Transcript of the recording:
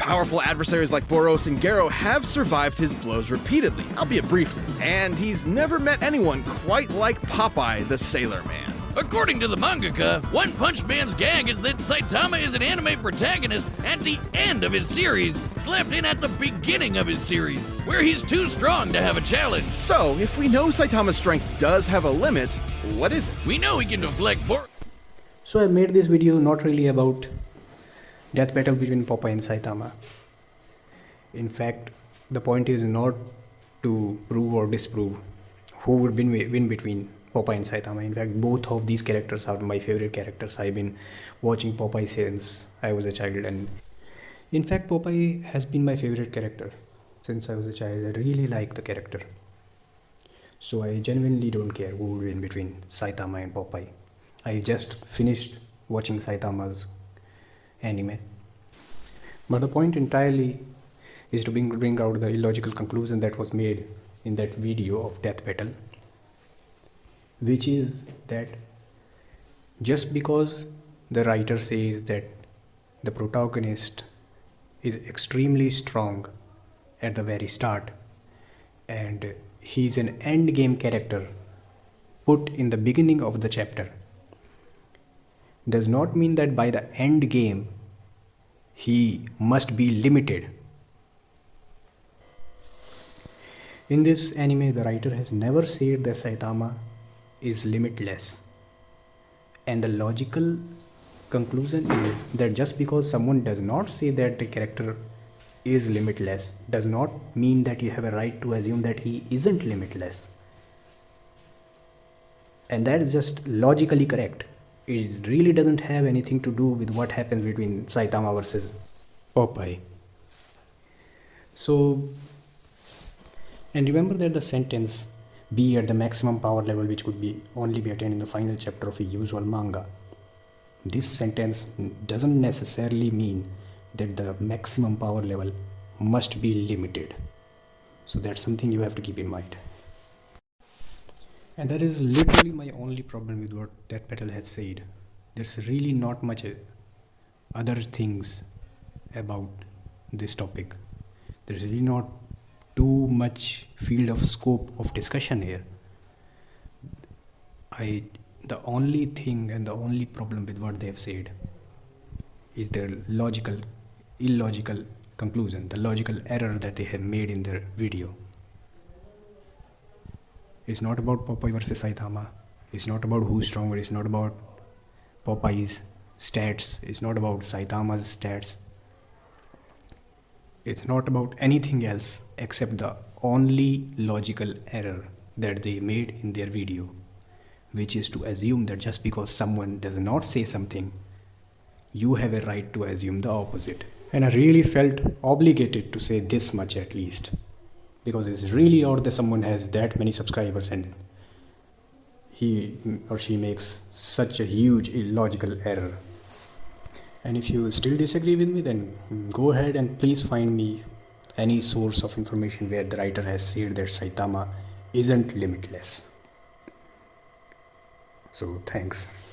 Powerful adversaries like Boros and Garo have survived his blows repeatedly, albeit briefly, and he's never met anyone quite like Popeye the Sailor Man. According to the mangaka, One Punch Man's gag is that Saitama is an anime protagonist at the end of his series, slapped in at the beginning of his series, where he's too strong to have a challenge. So, if we know Saitama's strength does have a limit, what is it? We know he can deflect So I made this video not really about death battle between Popeye and Saitama. In fact, the point is not to prove or disprove who would win between Popeye and Saitama. In fact, both of these characters are my favorite characters. I've been watching Popeye since I was a child, and in fact Popeye has been my favorite character since I was a child. I really like the character. So I genuinely don't care who would win between Saitama and Popeye. I just finished watching Saitama's anime. But the point entirely is to bring out the illogical conclusion that was made in that video of Death Battle, which is that just because the writer says that the protagonist is extremely strong at the very start and he's an end game character put in the beginning of the chapter, does not mean that by the end game he must be limited. In this anime, the writer has never said that Saitama is limitless, and the logical conclusion is that just because someone does not say that the character is limitless does not mean that you have a right to assume that he isn't limitless, and that is just logically correct. It really doesn't have anything to do with what happens between Saitama versus Popeye. So, and remember that the sentence "be at the maximum power level," which could be only be attained in the final chapter of a usual manga, this sentence doesn't necessarily mean that the maximum power level must be limited. So that's something you have to keep in mind. And that is literally my only problem with what Death Battle has said. There's really not much other things about this topic. There's really not too much field of scope of discussion here. The only thing and the only problem with what they have said is their illogical conclusion, the logical error that they have made in their video. It's not about Popeye versus Saitama. It's not about who's stronger. It's not about Popeye's stats. It's not about Saitama's stats. It's not about anything else except the only logical error that they made in their video, which is to assume that just because someone does not say something, you have a right to assume the opposite. And I really felt obligated to say this much at least, because it's really odd that someone has that many subscribers and he or she makes such a huge illogical error. And if you still disagree with me, then go ahead and please find me any source of information where the writer has said that Saitama isn't limitless. So thanks.